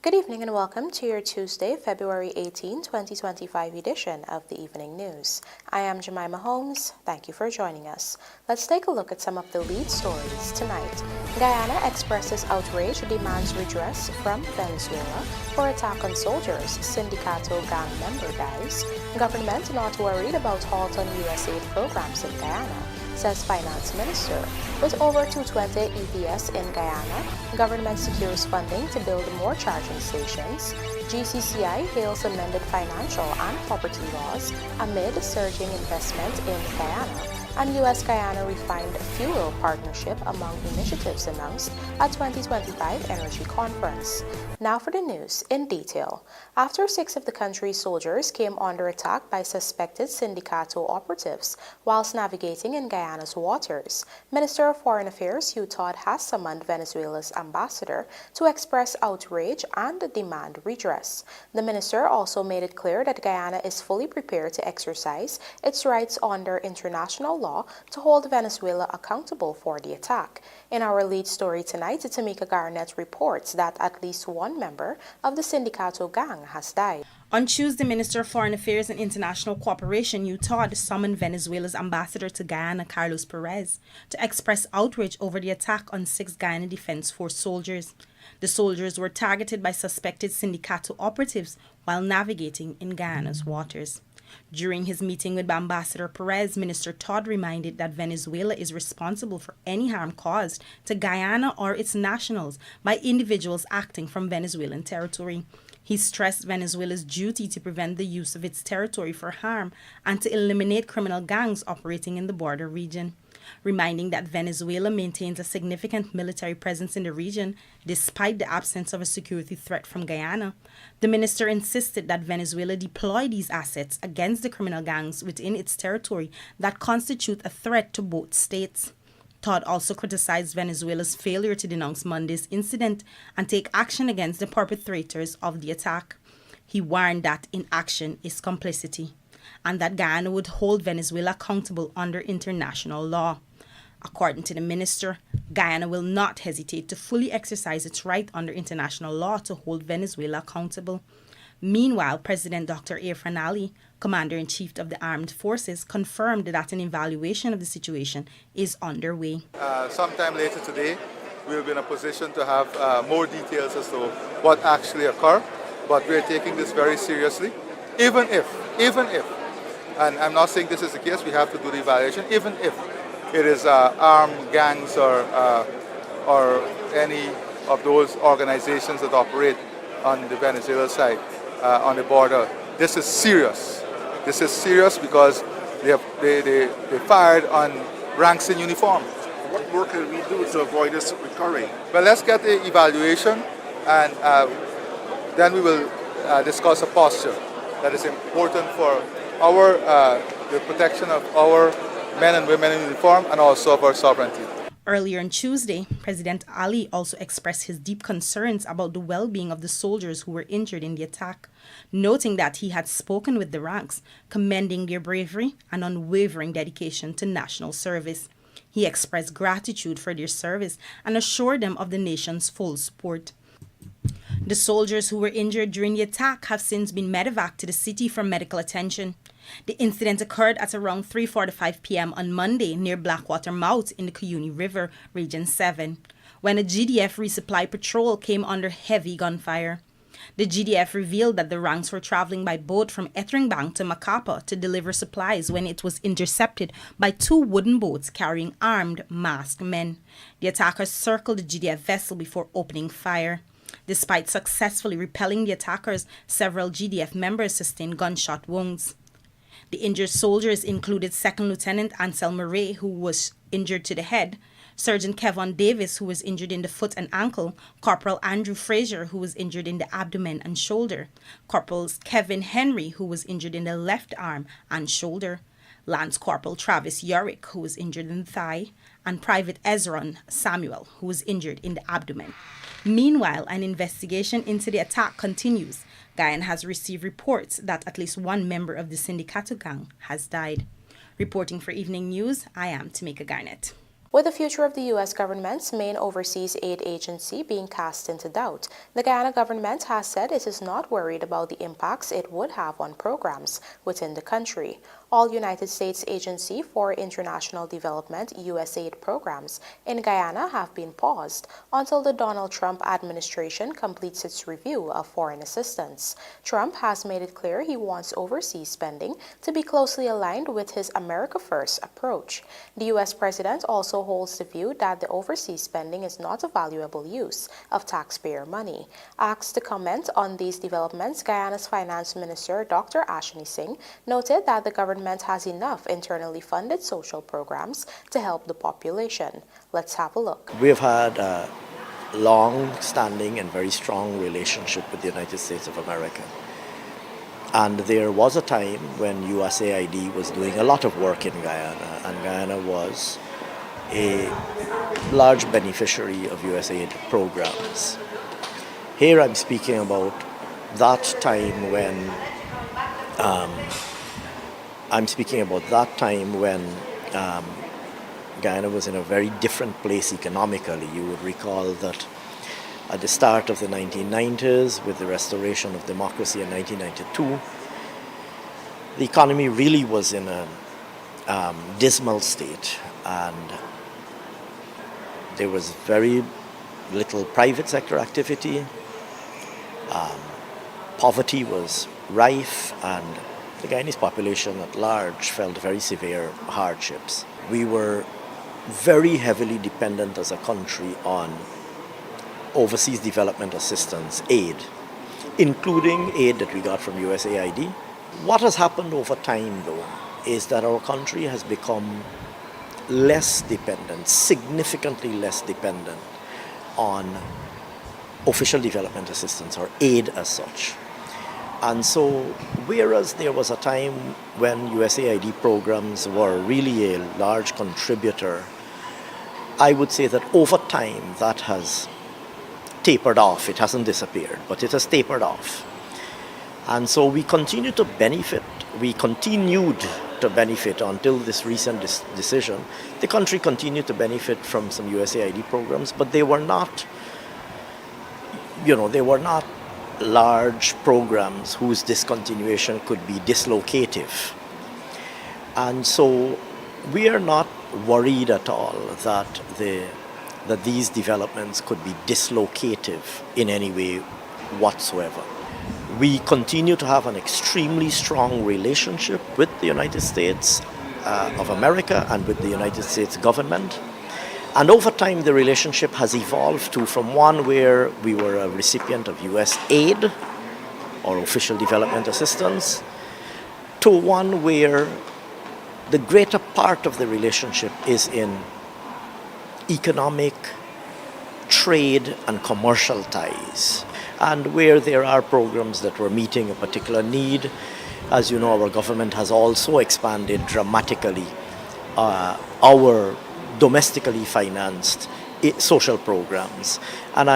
Good evening and welcome to your Tuesday, February 18, 2025 edition of the Evening News. I am Jemima Holmes. Thank you for joining us. Let's take a look at some of the lead stories tonight. Guyana expresses outrage, demands redress from Venezuela for attack on soldiers. Sindicato gang member dies. Government not worried about halt on USAID programs in Guyana, says Finance Minister. With over 220 EVS in Guyana, government secures funding to build more charging stations. GCCI hails amended financial and property laws amid surging investment in Guyana, and US-GUYANA refined fuel partnership among initiatives announced at 2025 Energy Conference. Now for the news in detail. After 6 of the country's soldiers came under attack by suspected Sindicato operatives whilst navigating in Guyana's waters, Minister of Foreign Affairs Hugh Todd has summoned Venezuela's ambassador to express outrage and demand redress. The minister also made it clear that Guyana is fully prepared to exercise its rights under international law to hold Venezuela accountable for the attack. In our lead story tonight, Tamika Garnett reports that at least one member of the Sindicato gang has died. On Tuesday, Minister of Foreign Affairs and International Cooperation Hugh Todd summoned Venezuela's ambassador to Guyana, Carlos Perez, to express outrage over the attack on 6 Guyana Defense Force soldiers. The soldiers were targeted by suspected Sindicato operatives while navigating in Guyana's waters. During his meeting with Ambassador Perez, Minister Todd reminded that Venezuela is responsible for any harm caused to Guyana or its nationals by individuals acting from Venezuelan territory. He stressed Venezuela's duty to prevent the use of its territory for harm and to eliminate criminal gangs operating in the border region, reminding that Venezuela maintains a significant military presence in the region despite the absence of a security threat from Guyana. The minister insisted that Venezuela deploy these assets against the criminal gangs within its territory that constitute a threat to both states. Todd also criticized Venezuela's failure to denounce Monday's incident and take action against the perpetrators of the attack. He warned that inaction is complicity, and that Guyana would hold Venezuela accountable under international law. According to the minister, Guyana will not hesitate to fully exercise its right under international law to hold Venezuela accountable. Meanwhile, President Dr. Irfan Ali, Commander-in-Chief of the Armed Forces, confirmed that an evaluation of the situation is underway. Sometime later today, we will be in a position to have more details as to what actually occurred, but we're taking this very seriously. Even if, and I'm not saying this is the case, we have to do the evaluation, even if it is armed gangs or any of those organizations that operate on the Venezuela side, on the border. This is serious. This is serious because they fired on ranks in uniform. What more can we do to avoid this recurring? Well, let's get the evaluation, and then we will discuss a posture that is important for the protection of our men and women in uniform and also of our sovereignty. Earlier on Tuesday, President Ali also expressed his deep concerns about the well-being of the soldiers who were injured in the attack, noting that he had spoken with the ranks, commending their bravery and unwavering dedication to national service. He expressed gratitude for their service and assured them of the nation's full support. The soldiers who were injured during the attack have since been medevaced to the city for medical attention. The incident occurred at around 3:45 p.m. on Monday near Blackwater Mouth in the Cuyuni River, Region 7, when a GDF resupply patrol came under heavy gunfire. The GDF revealed that the ranks were traveling by boat from Etheringbank to Macapa to deliver supplies when it was intercepted by 2 wooden boats carrying armed, masked men. The attackers circled the GDF vessel before opening fire. Despite successfully repelling the attackers, several GDF members sustained gunshot wounds. The injured soldiers included 2nd Lieutenant Ansel Murray, who was injured to the head, Sergeant Kevon Davis, who was injured in the foot and ankle, Corporal Andrew Fraser, who was injured in the abdomen and shoulder, Corporals Kevin Henry, who was injured in the left arm and shoulder, Lance Corporal Travis Yorick, who was injured in the thigh, and Private Ezron Samuel, who was injured in the abdomen. Meanwhile, an investigation into the attack continues. Guyana has received reports that at least one member of the Sindicato gang has died. Reporting for Evening News, I am Tamika Garnett. Good evening and welcome to your Tuesday, February 18, 2025 edition of the Evening News. I am Jemima Holmes. Thank you for joining us. Let's take a look at some of the lead stories tonight. Guyana expresses outrage, demands redress from Venezuela for attack on soldiers. Sindicato gang member dies. On Tuesday, Minister of Foreign Affairs and International Cooperation Hugh Todd has summoned Venezuela's ambassador to Guyana, Carlos Perez, to express outrage over the attack on 6 Guyana Defense Force soldiers. With the future of the U.S. government's main overseas aid agency being cast into doubt, the Guyana government has said it is not worried about the impacts it would have on programs within the country. All United States Agency for International Development USAID programs in Guyana have been paused until the Donald Trump administration completes its review of foreign assistance. Trump has made it clear he wants overseas spending to be closely aligned with his America First approach. The U.S. president also holds the view that the overseas spending is not a valuable use of taxpayer money. Asked to comment on these developments, Guyana's Finance Minister Dr. Ashani Singh noted that the government has enough internally funded social programs to help the population. Let's have a look. We've had a long-standing and very strong relationship with the United States of America. And there was a time when USAID was doing a lot of work in Guyana, and Guyana was a large beneficiary of USAID programs. Here I'm speaking about that time when Guyana was in a very different place economically. You would recall that at the start of the 1990s, with the restoration of democracy in 1992, the economy really was in a dismal state, and there was very little private sector activity. Poverty was rife, and the Guyanese population at large felt very severe hardships. We were very heavily dependent as a country on overseas development assistance aid, including aid that we got from USAID. What has happened over time, though, is that our country has become less dependent, significantly less dependent on official development assistance or aid as such. And so, whereas there was a time when USAID programs were really a large contributor, I would say that over time that has tapered off. It hasn't disappeared, but it has tapered off. And so we continue to benefit. We continued to benefit until this recent decision. The country continued to benefit from some USAID programs, but they were not, large programs whose discontinuation could be dislocative. And so we are not worried at all that these developments could be dislocative in any way whatsoever. We continue to have an extremely strong relationship with the United States of America and with the United States government. And over time, the relationship has evolved from one where we were a recipient of US aid or official development assistance to one where the greater part of the relationship is in economic, trade, and commercial ties, and where there are programs that were meeting a particular need. As you know, our government has also expanded dramatically our domestically financed social programs, and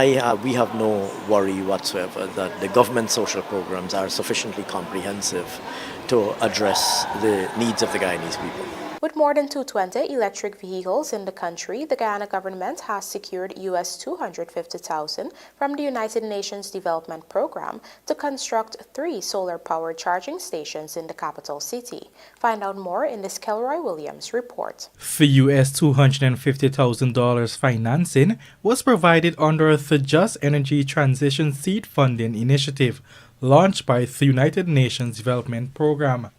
we have no worry whatsoever that the government social programs are sufficiently comprehensive to address the needs of the Guyanese people. With more than 220 electric vehicles in the country, the Guyana government has secured $250,000 from the United Nations Development Program to construct 3 solar-powered charging stations in the capital city. Find out more in this Kelroy Williams report. The US $250,000 financing was provided under the Just Energy Transition Seed Funding Initiative, launched by the United Nations Development Program.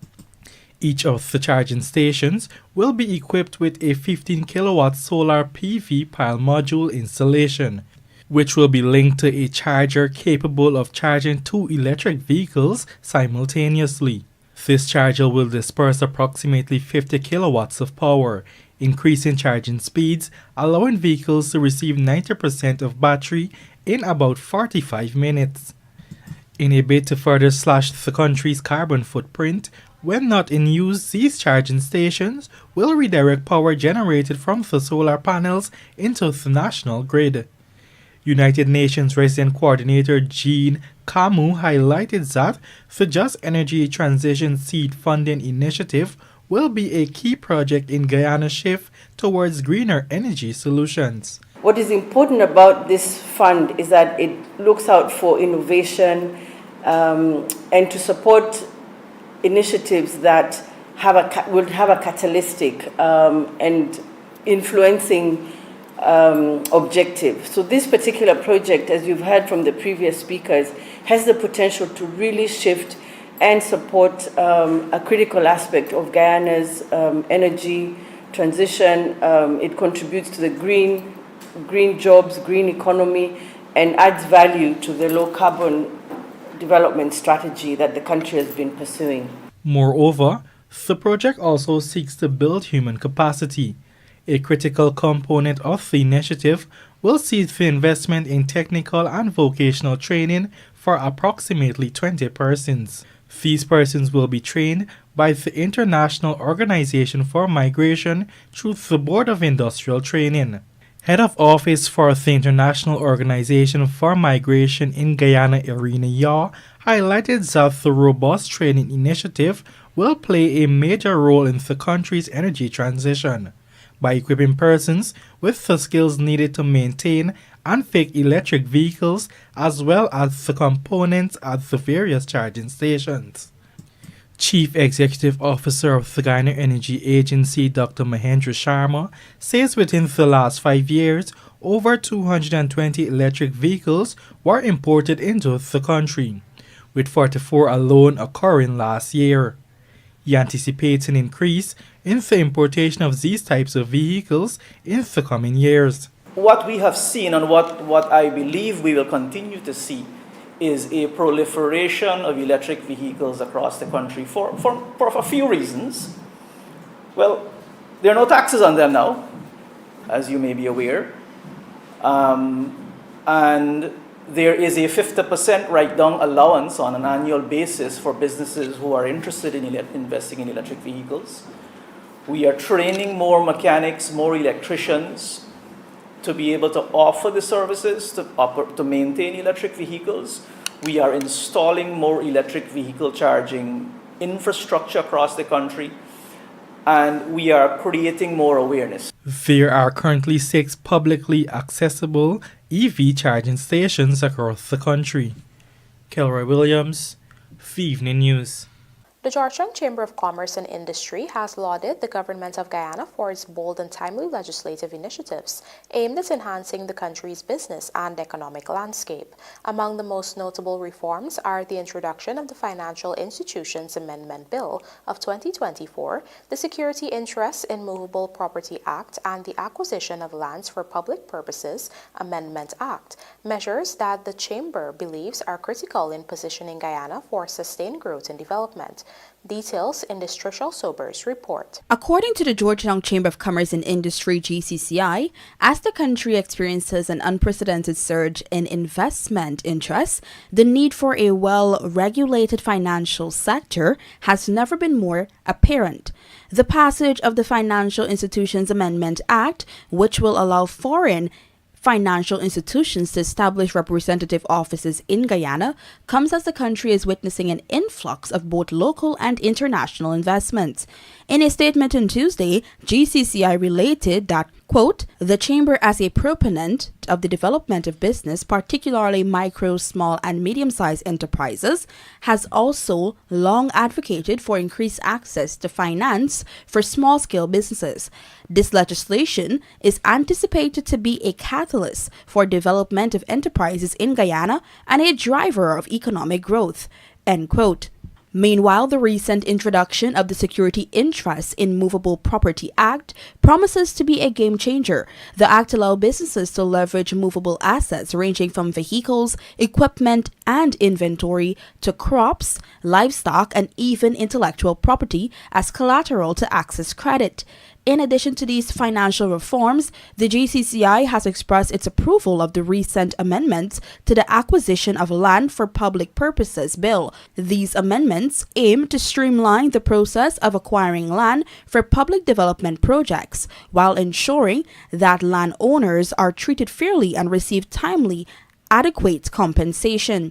Each of the charging stations will be equipped with a 15 kilowatt solar PV pile module installation, which will be linked to a charger capable of charging 2 electric vehicles simultaneously. This charger will disperse approximately 50 kilowatts of power, increasing charging speeds, allowing vehicles to receive 90% of battery in about 45 minutes. In a bid to further slash the country's carbon footprint, when not in use, these charging stations will redirect power generated from the solar panels into the national grid. United Nations Resident Coordinator Jean Camus highlighted that the Just Energy Transition Seed Funding Initiative will be a key project in Guyana's shift towards greener energy solutions. What is important about this fund is that it looks out for innovation and to support initiatives that will have a catalytic and influencing objective. So this particular project, as you've heard from the previous speakers, has the potential to really shift and support a critical aspect of Guyana's energy transition. It contributes to the green jobs, green economy, and adds value to the low carbon development strategy that the country has been pursuing. Moreover, the project also seeks to build human capacity. A critical component of the initiative will see the investment in technical and vocational training for approximately 20 persons. These persons will be trained by the International Organization for Migration through the Board of Industrial Training. Head of Office for the International Organization for Migration in Guyana, Irina Yaw, highlighted that the robust training initiative will play a major role in the country's energy transition by equipping persons with the skills needed to maintain and fix electric vehicles as well as the components at the various charging stations. Chief Executive Officer of the Guyana Energy Agency, Dr. Mahendra Sharma, says within the last 5 years, over 220 electric vehicles were imported into the country, with 44 alone occurring last year. He anticipates an increase in the importation of these types of vehicles in the coming years. What we have seen and what I believe we will continue to see is a proliferation of electric vehicles across the country for a few reasons. Well, there are no taxes on them now, as you may be aware. And there is a 50% write-down allowance on an annual basis for businesses who are interested in investing in electric vehicles. We are training more mechanics, more electricians to be able to offer the services to maintain electric vehicles. We are installing more electric vehicle charging infrastructure across the country, and we are creating more awareness. There are currently 6 publicly accessible EV charging stations across the country. Kelroy Williams, The Evening News. The Georgetown Chamber of Commerce and Industry has lauded the government of Guyana for its bold and timely legislative initiatives aimed at enhancing the country's business and economic landscape. Among the most notable reforms are the introduction of the Financial Institutions Amendment Bill of 2024, the Security Interest in Movable Property Act, and the Acquisition of Lands for Public Purposes Amendment Act, measures that the Chamber believes are critical in positioning Guyana for sustained growth and development. Details in this Trishul Sober's report. According to the Georgetown Chamber of Commerce and Industry (GCCI), as the country experiences an unprecedented surge in investment interest, the need for a well-regulated financial sector has never been more apparent. The passage of the Financial Institutions Amendment Act, which will allow foreign financial institutions to establish representative offices in Guyana, comes as the country is witnessing an influx of both local and international investments. In a statement on Tuesday, GCCI related that, quote, the Chamber as a proponent of the development of business, particularly micro, small, and medium-sized enterprises, has also long advocated for increased access to finance for small-scale businesses. This legislation is anticipated to be a catalyst for development of enterprises in Guyana and a driver of economic growth, end quote. Meanwhile, the recent introduction of the Security Interest in Movable Property Act promises to be a game changer. The act allows businesses to leverage movable assets ranging from vehicles, equipment, and inventory to crops, livestock, and even intellectual property as collateral to access credit. In addition to these financial reforms, the GCCI has expressed its approval of the recent amendments to the Acquisition of Land for Public Purposes Bill. These amendments aim to streamline the process of acquiring land for public development projects, while ensuring that landowners are treated fairly and receive timely, adequate compensation.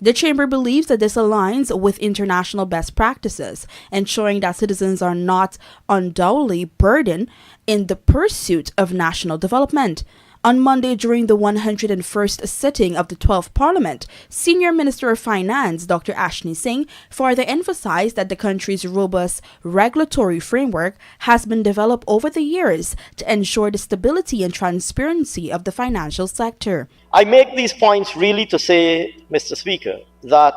The Chamber believes that this aligns with international best practices, ensuring that citizens are not unduly burdened in the pursuit of national development. On Monday, during the 101st sitting of the 12th Parliament, Senior Minister of Finance Dr. Ashni Singh further emphasized that the country's robust regulatory framework has been developed over the years to ensure the stability and transparency of the financial sector. I make these points really to say, Mr. Speaker, that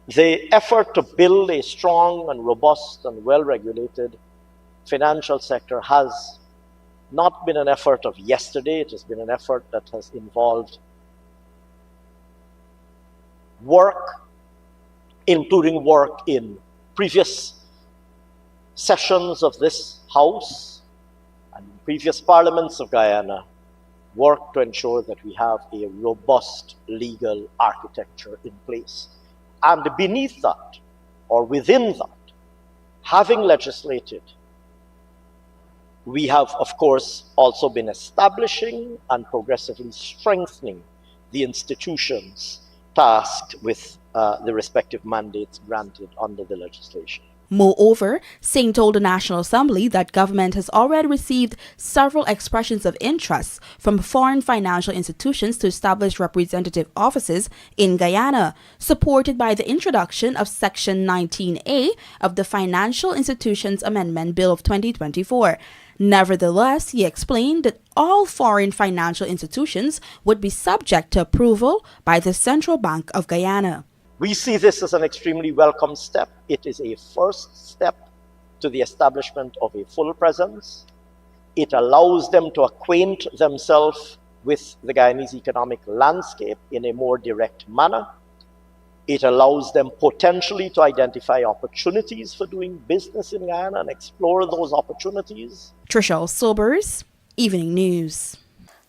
the effort to build a strong and robust and well-regulated financial sector has not been an effort of yesterday. It has been an effort that has involved work, including work in previous sessions of this House and previous parliaments of Guyana, work to ensure that we have a robust legal architecture in place. And beneath that, or within that, having legislated, we have, of course, also been establishing and progressively strengthening the institutions tasked with the respective mandates granted under the legislation. Moreover, Singh told the National Assembly that government has already received several expressions of interest from foreign financial institutions to establish representative offices in Guyana, supported by the introduction of Section 19A of the Financial Institutions Amendment Bill of 2024. Nevertheless, he explained that all foreign financial institutions would be subject to approval by the Central Bank of Guyana. We see this as an extremely welcome step. It is a first step to the establishment of a full presence. It allows them to acquaint themselves with the Guyanese economic landscape in a more direct manner. It allows them potentially to identify opportunities for doing business in Guyana and explore those opportunities. Trishelle Sobers, Evening News.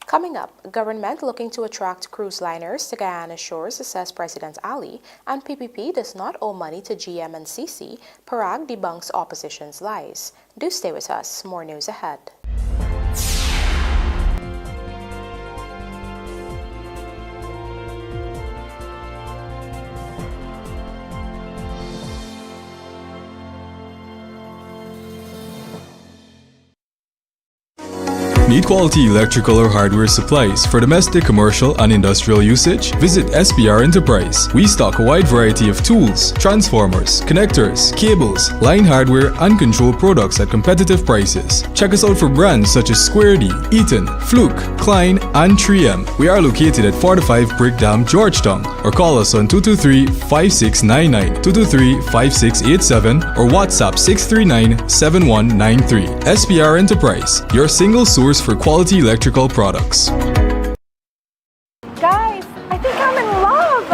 Coming up, government looking to attract cruise liners to Guyana shores, says President Ali, and PPP does not owe money to GM and CC. Parag debunks opposition's lies. Do stay with us. More news ahead. Need quality electrical or hardware supplies for domestic, commercial, and industrial usage? Visit SPR Enterprise. We stock a wide variety of tools, transformers, connectors, cables, line hardware, and control products at competitive prices. Check us out for brands such as Square D, Eaton, Fluke, Klein, and 3M. We are located at 45 Brick Dam, Georgetown, or call us on 223-5699, 223-5687, or WhatsApp 639-7193. SPR Enterprise, your single source for quality electrical products. Guys, I think I'm in love!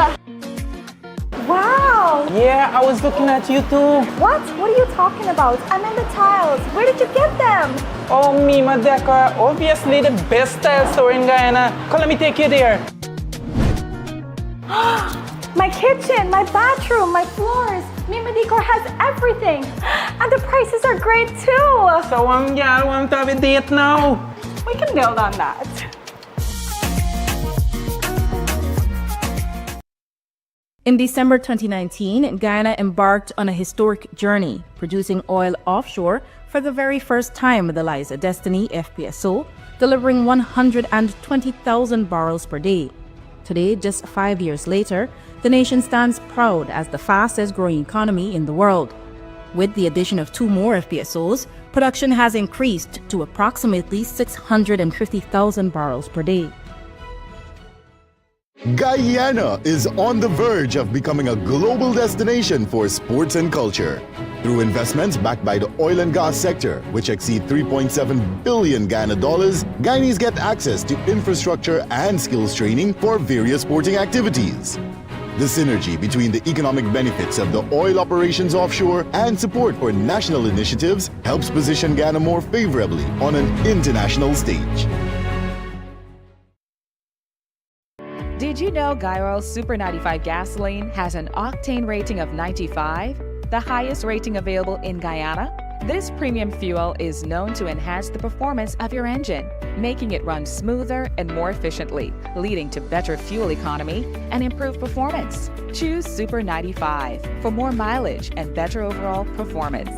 Wow! Yeah, I was looking at you too. What? What are you talking about? AMENDED tiles. Where did you get them? Oh, Mima Decor. Obviously the best tile store in Guyana. Come, let me take you there. My kitchen, my bathroom, my floors. Mima Decor has everything. And the prices are great too. So, yeah, I want to have a date now. We can build on that. In December 2019, Guyana embarked on a historic journey, producing oil offshore for the very first time with the Liza Destiny FPSO, delivering 120,000 barrels per day. Today, just 5 years later, the nation stands proud as the fastest growing economy in the world. With the addition of 2 more FPSOs, production has increased to approximately 650,000 barrels per day. Guyana is on the verge of becoming a global destination for sports and culture. Through investments backed by the oil and gas sector, which exceed $3.7 billion Guyana dollars, Guyanese get access to infrastructure and skills training for various sporting activities. The synergy between the economic benefits of the oil operations offshore and support for national initiatives helps position Guyana more favorably on an international stage. Did you know Guyoil Super 95 gasoline has an octane rating of 95, the highest rating available in Guyana? This premium fuel is known to enhance the performance of your engine, making it run smoother and more efficiently, leading to better fuel economy and improved performance. Choose Super 95 for more mileage and better overall performance.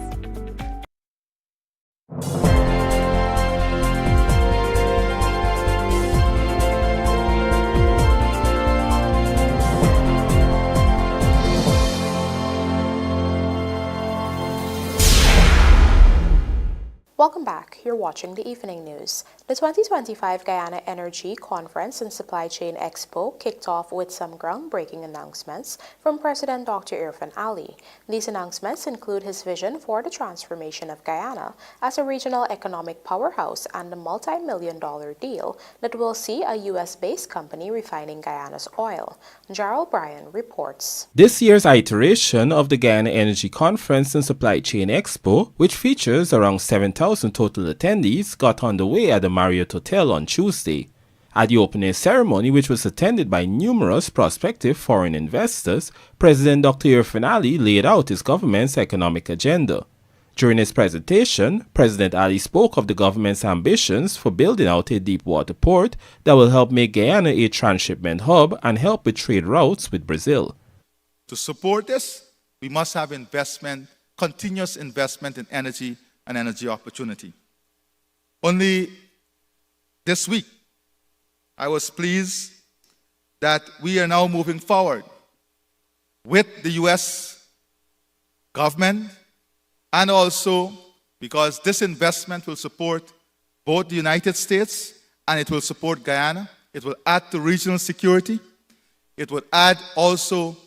Welcome back. You're watching the Evening News. The 2025 Guyana Energy Conference and Supply Chain Expo kicked off with some groundbreaking announcements from President Dr. Irfan Ali. These announcements include his vision for the transformation of Guyana as a regional economic powerhouse and a multi-million-dollar deal that will see a U.S.-based company refining Guyana's oil. Gerald Bryan reports. This year's iteration of the Guyana Energy Conference and Supply Chain Expo, which features around 7,000 total attendees, got underway at the Marriott Hotel on Tuesday. At the opening ceremony, which was attended by numerous prospective foreign investors, President Dr. Irfan Ali laid out his government's economic agenda. During his presentation, President Ali spoke of the government's ambitions for building out a deep-water port that will help make Guyana a transshipment hub and help with trade routes with Brazil. To support this, we must have investment, continuous investment in energy and energy opportunity. Only this week, I was pleased that we are now moving forward with the U.S. government, and also because this investment will support both the United States and it will support Guyana. It will add to regional security. It will add also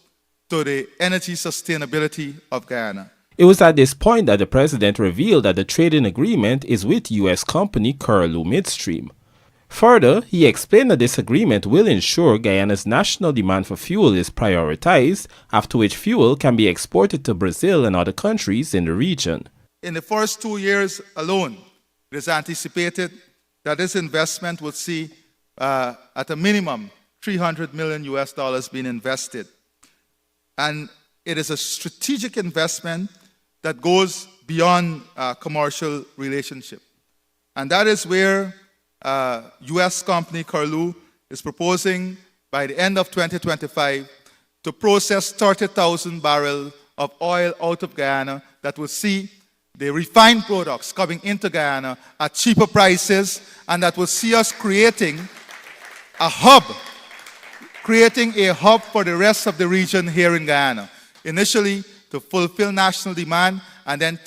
to the energy sustainability of Guyana. It was at this point that the president revealed that the trading agreement is with U.S. company Curlew Midstream. Further, he explained that this agreement will ensure Guyana's national demand for fuel is prioritized, after which fuel can be exported to Brazil and other countries in the region. In the first 2 years alone, it is anticipated that this investment will see at a minimum $300 million being invested. And it is a strategic investment that goes beyond commercial relationship. And that is where U.S. company Curlew is proposing by the end of 2025 to process 30,000 barrels of oil out of Guyana that will see the refined products coming into Guyana at cheaper prices, and that will see us creating a hub for the rest of the region here in Guyana. Initially, to fulfill national demand, and then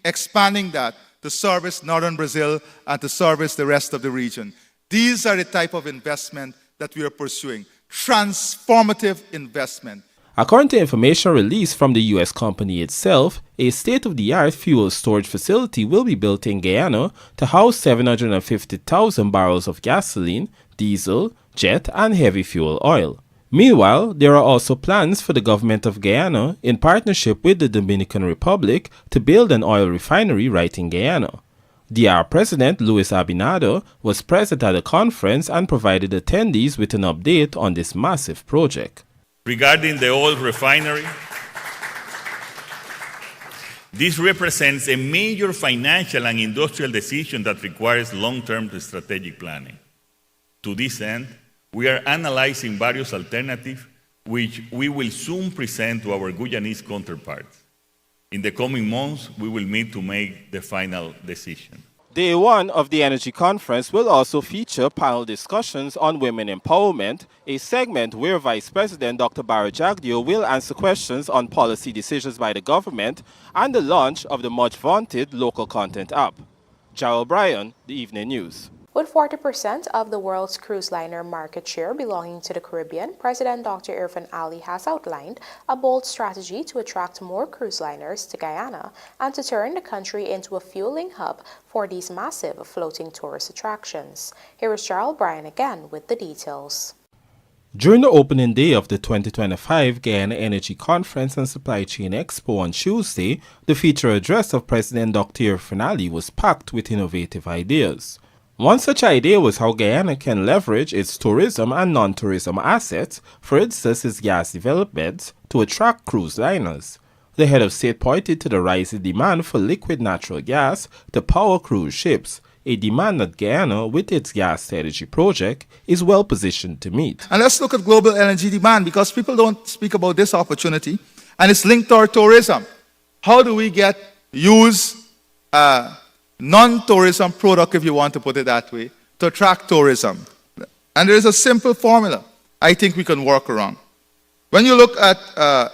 expanding that to service northern Brazil and to service the rest of the region. These are the type of investment that we are pursuing. Transformative investment. According to information released from the U.S. company itself, a state-of-the-art fuel storage facility will be built in Guyana to house 750,000 barrels of gasoline, diesel, jet, and heavy fuel oil. Meanwhile, there are also plans for the government of Guyana, in partnership with the Dominican Republic, to build an oil refinery right in Guyana. DR President Luis Abinader was present at the conference and provided attendees with an update on this massive project. Regarding the oil refinery, this represents a major financial and industrial decision that requires long-term strategic planning. To this end, we are analyzing various alternatives, which we will soon present to our Guyanese counterparts. In the coming months, we will meet to make the final decision. Day one of the Energy Conference will also feature panel discussions on women empowerment, a segment where Vice President Dr. Barra Jagdeo will answer questions on policy decisions by the government and the launch of the much-vaunted local content app. Gerald Bryan, The Evening News. With 40% of the world's cruise liner market share belonging to the Caribbean, President Dr. Irfan Ali has outlined a bold strategy to attract more cruise liners to Guyana and to turn the country into a fueling hub for these massive floating tourist attractions. Here is Gerald Bryan again with the details. During the opening day of the 2025 Guyana Energy Conference and Supply Chain Expo on Tuesday, the feature address of President Dr. Irfan Ali was packed with innovative ideas. One such idea was how Guyana can leverage its tourism and non-tourism assets, for instance its gas development, to attract cruise liners. The head of state pointed to the rising demand for liquid natural gas to power cruise ships, a demand that Guyana, with its gas-to-energy project, is well positioned to meet. And let's look at global LNG demand, because people don't speak about this opportunity, and it's linked to our tourism. How do we use non-tourism product, if you want to put it that way, to attract tourism? And there is a simple formula I think we can work around. When you look at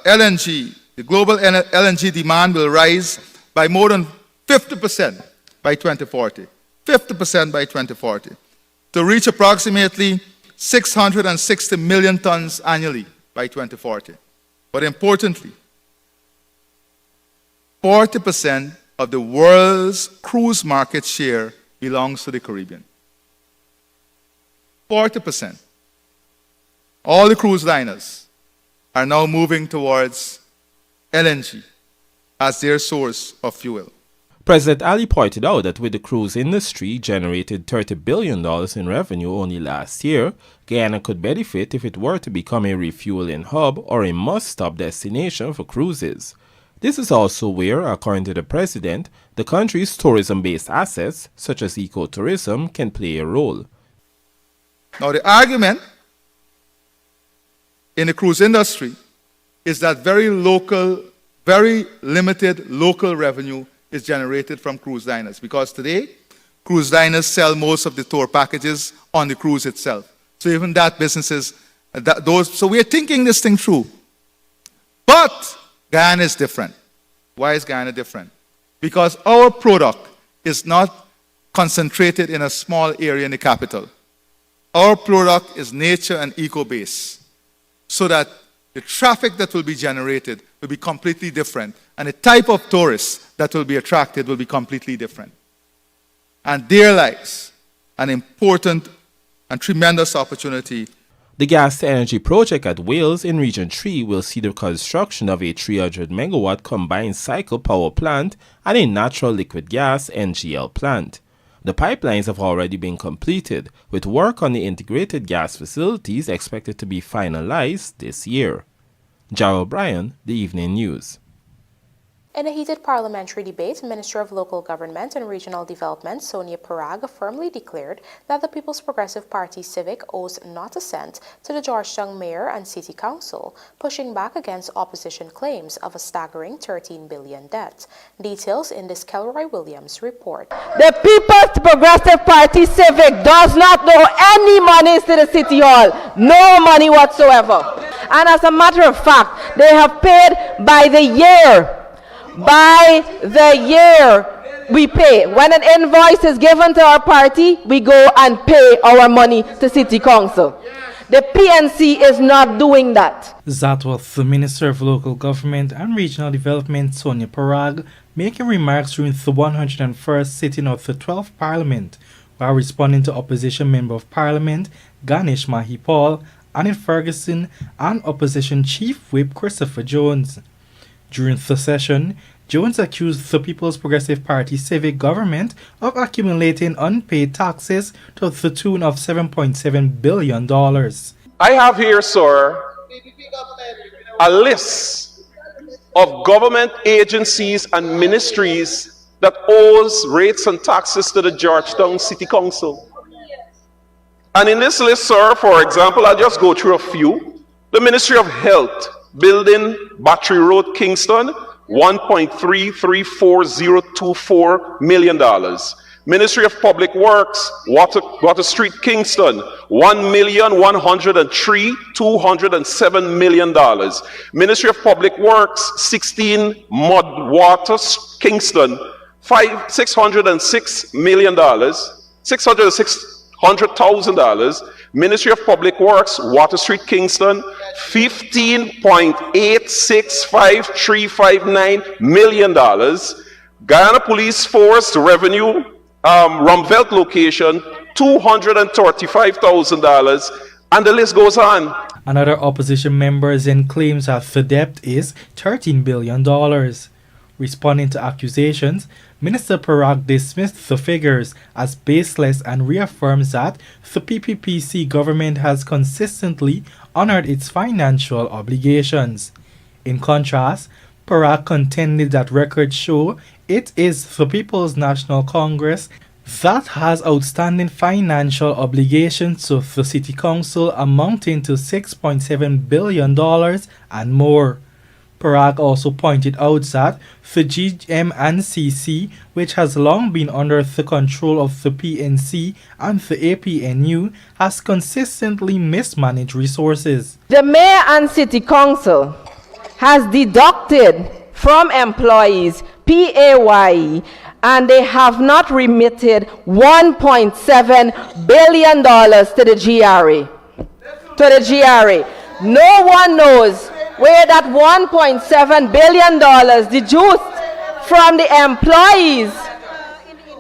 LNG, the global LNG demand will rise by more than 50% by 2040. 50% by 2040, to reach approximately 660 million tons annually by 2040. But importantly, 40% of the world's cruise market share belongs to the Caribbean. 40%. All the cruise liners are now moving towards LNG as their source of fuel. President Ali pointed out that with the cruise industry generated $30 billion in revenue only last year, Guyana could benefit if it were to become a refueling hub or a must-stop destination for cruises. This is also where, according to the president, the country's tourism-based assets, such as ecotourism, can play a role. Now, the argument in the cruise industry is that very limited local revenue is generated from cruise liners, because today cruise liners sell most of the tour packages on the cruise itself. So even that businesses, so we're thinking this thing through. But Guyana is different. Why is Guyana different? Because our product is not concentrated in a small area in the capital. Our product is nature and eco-based, so that the traffic that will be generated will be completely different, and the type of tourists that will be attracted will be completely different. And there lies an important and tremendous opportunity. The gas-to-energy project at Wales in Region 3 will see the construction of a 300-megawatt combined cycle power plant and a natural liquid gas (NGL) plant. The pipelines have already been completed, with work on the integrated gas facilities expected to be finalized this year. Jarrell Bryan, The Evening News. In a heated parliamentary debate, Minister of Local Government and Regional Development Sonia Parag firmly declared that the People's Progressive Party Civic owes not a cent to the Georgetown Mayor and City Council, pushing back against opposition claims of a staggering $13 billion debt. Details in this Kelroy Williams report. The People's Progressive Party Civic does not owe any monies to the City Hall. No money whatsoever. And as a matter of fact, they have paid by the year. By the year we pay. When an invoice is given to our party, we go and pay our money to City Council. The PNC is not doing that. That was the Minister of Local Government and Regional Development, Sonia Parag, making remarks during the 101st sitting of the 12th Parliament, while responding to Opposition Member of Parliament Ganesh Mahipal, Anil Ferguson, and Opposition Chief Whip Christopher Jones. During the session, Jones accused the People's Progressive Party Civic government of accumulating unpaid taxes to the tune of $7.7 billion. I have here, sir, a list of government agencies and ministries that owes rates and taxes to the Georgetown City Council. And in this list, sir, for example, I'll just go through a few. The Ministry of Health, Building, Battery Road, Kingston, $1.334024 million. Ministry of Public Works, Water Street, Kingston, $1,103,207 million. Ministry of Public Works, 16 Mud Water, Kingston, $606 million, $600,000. Ministry of Public Works, Water Street, Kingston, $15.865359 million. Guyana Police Force Revenue, Rumvelt location, $235,000, and the list goes on. Another opposition member then claims that the debt is $13 billion. Responding to accusations, Minister Parag dismissed the figures as baseless and reaffirms that the PPPC government has consistently honored its financial obligations. In contrast, Parak contended that records show it is the People's National Congress that has outstanding financial obligations to the City Council amounting to $6.7 billion and more. Parak also pointed out that the GMNCC, which has long been under the control of the PNC and the APNU, has consistently mismanaged resources. The Mayor and City Council has deducted from employees PAYE, and they have not remitted $1.7 billion to the GRA. No one knows where that $1.7 billion deduced from the employees.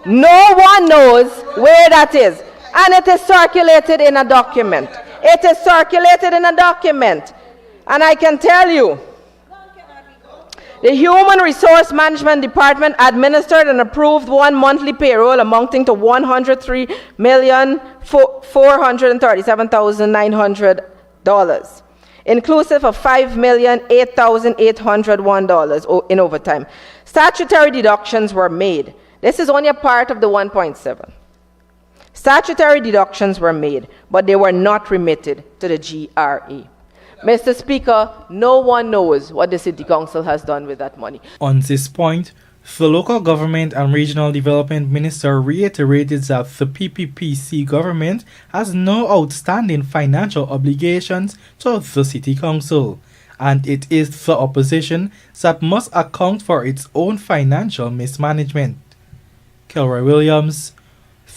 No one knows where that is. And it is circulated in a document. It is circulated in a document. And I can tell you, the Human Resource Management Department administered and approved one monthly payroll amounting to $103,437,900, inclusive of $5,008,801 in overtime. Statutory deductions were made. This is only a part of the 1.7. Statutory deductions were made, but they were not remitted to the GRE. Mr. Speaker, no one knows what the City Council has done with that money. On this point, the local government and regional development minister reiterated that the PPPC government has no outstanding financial obligations to the City Council, and it is the opposition that must account for its own financial mismanagement. Kelroy Williams,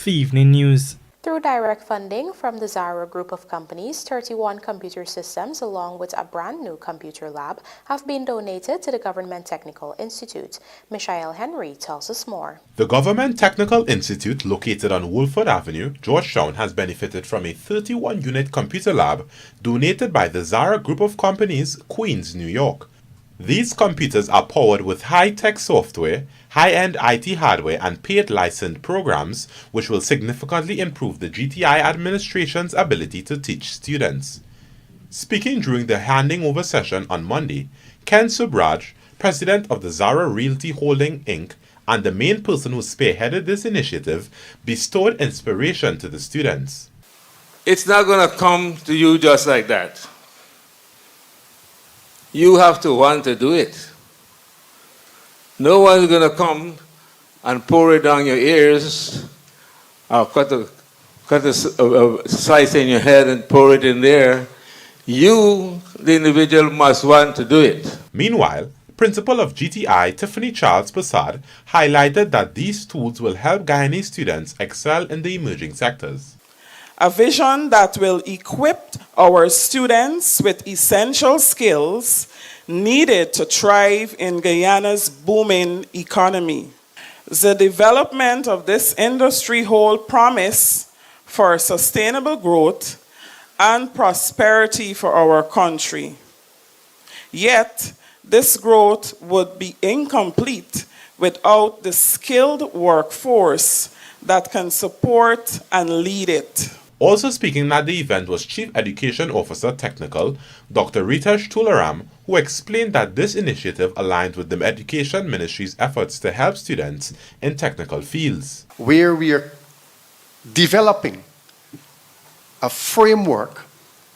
The Evening News. Through direct funding from the Zara Group of companies, 31 computer systems along with a brand new computer lab have been donated to the Government Technical Institute. Michael Henry tells us more. The Government Technical Institute, located on Woolford Avenue, Georgetown, has benefited from a 31-unit computer lab donated by the Zara Group of companies, Queens, New York. These computers are powered with high-tech software, high-end IT hardware, and paid licensed programs, which will significantly improve the GTI administration's ability to teach students. Speaking during the handing over session on Monday, Ken Subraj, president of the Zara Realty Holding Inc., and the main person who spearheaded this initiative, bestowed inspiration to the students. It's not going to come to you just like that. You have to want to do it. No one's going to come and pour it down your ears, or cut a slice in your head and pour it in there. You, the individual, must want to do it. Meanwhile, Principal of GTI, Tiffany Charles Prasad, highlighted that these tools will help Guyanese students excel in the emerging sectors. A vision that will equip our students with essential skills needed to thrive in Guyana's booming economy. The development of this industry holds promise for sustainable growth and prosperity for our country. Yet, this growth would be incomplete without the skilled workforce that can support and lead it. Also speaking at the event was Chief Education Officer Technical, Dr. Ritesh Tularam, who explained that this initiative aligns with the Education Ministry's efforts to help students in technical fields. Where we are developing a framework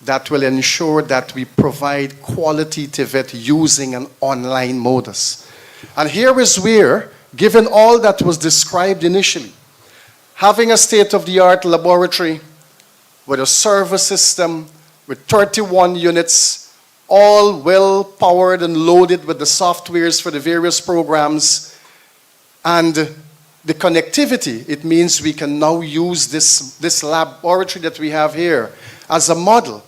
that will ensure that we provide quality TVET using an online modus. And here is where, given all that was described initially, having a state-of-the-art laboratory with a server system with 31 units, all well powered and loaded with the softwares for the various programs, and the connectivity, it means we can now use this laboratory that we have here as a model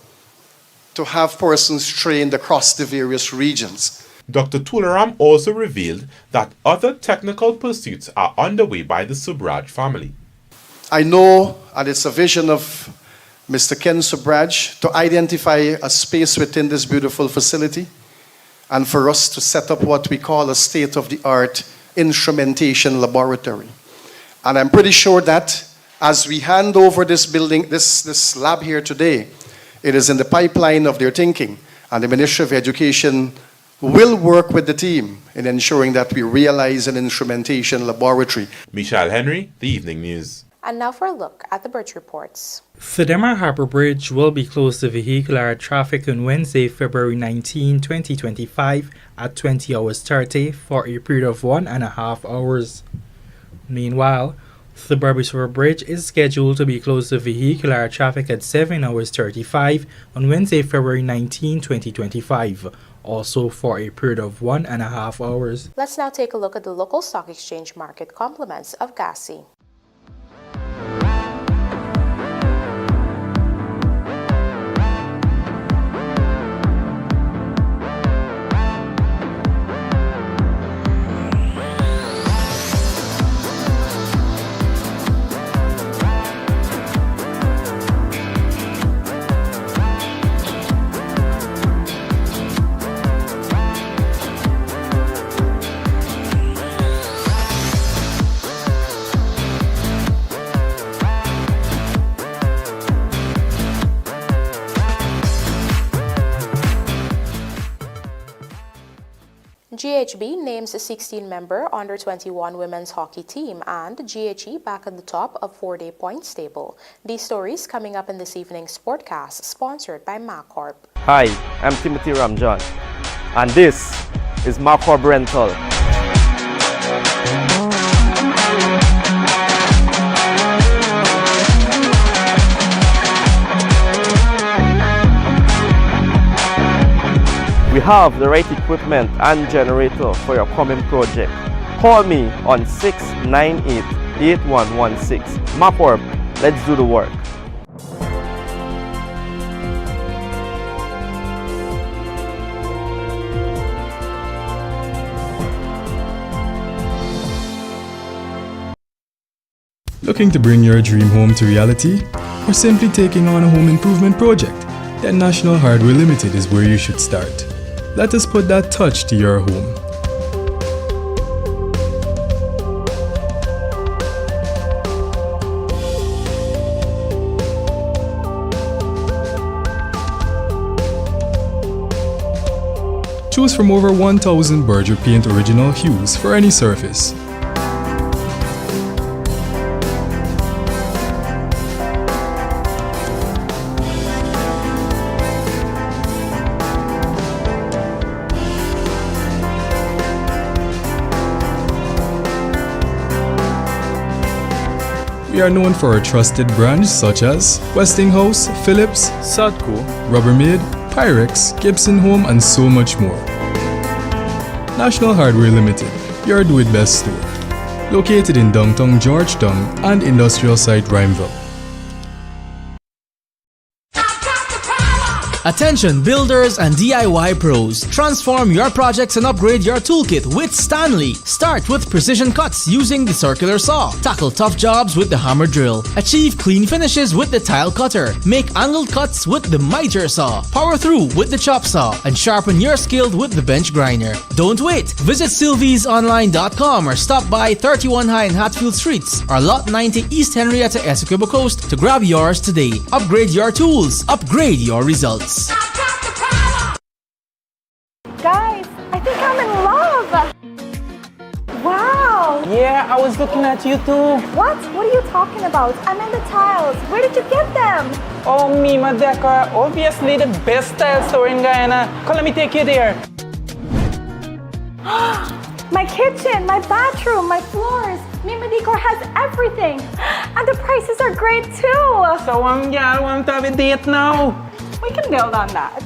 to have persons trained across the various regions. Dr. Tularam also revealed that other technical pursuits are underway by the Subraj family. I know, and it's a vision of Mr. Ken Subraj, to identify a space within this beautiful facility and for us to set up what we call a state-of-the-art instrumentation laboratory. And I'm pretty sure that as we hand over this building, this lab here today, it is in the pipeline of their thinking, and the Ministry of Education will work with the team in ensuring that we realize an instrumentation laboratory. Michelle Henry, The Evening News. And now for a look at the bridge reports. Sedema Harbor Bridge will be closed to vehicular traffic on Wednesday, February 19, 2025 at 20 hours 30 for a period of 1.5 hours. Meanwhile, the Barbies River Bridge is scheduled to be closed to vehicular traffic at 7 hours 35 on Wednesday, February 19, 2025, also for a period of 1.5 hours. Let's now take a look at the local stock exchange market compliments of GASI. GHB names a 16-member under-21 women's hockey team, and GHE back at the top of 4-day points table. These stories coming up in this evening's Sportcast, sponsored by MacCorp. Hi, I'm Timothy Ramjan, and this is MacCorp Rental. We have the right equipment and generator for your coming project. Call me on 698-8116. MacCorp, let's do the work. Looking to bring your dream home to reality? Or simply taking on a home improvement project? Then National Hardware Limited is where you should start. Let us put that touch to your home. Choose from over 1,000 Berger Paint original hues for any surface. We are known for our trusted brands such as Westinghouse, Philips, Sadco, Rubbermaid, Pyrex, Gibson Home, and so much more. National Hardware Limited, your do-it-best store. Located in downtown Georgetown and industrial site Rhymeville. Attention builders and DIY pros. Transform your projects and upgrade your toolkit with Stanley. Start with precision cuts using the circular saw. Tackle tough jobs with the hammer drill. Achieve clean finishes with the tile cutter. Make angled cuts with the miter saw. Power through with the chop saw. And sharpen your skill with the bench grinder. Don't wait. Visit sylviesonline.com or stop by 31 High and Hatfield Streets or Lot 90 East Henrietta, Essequibo Coast to grab yours today. Upgrade your tools. Upgrade your results. Guys, I think I'm in love. Wow. Yeah, I was looking at you too. What? What are you talking about? I'm in the tiles. Where did you get them? Oh, Mima Decor, obviously the best tile store in Guyana. Come, let me take you there. My kitchen, my bathroom, my floors. Mima Decor has everything. And the prices are great too. So, yeah, I want to have a date now. We can build on that.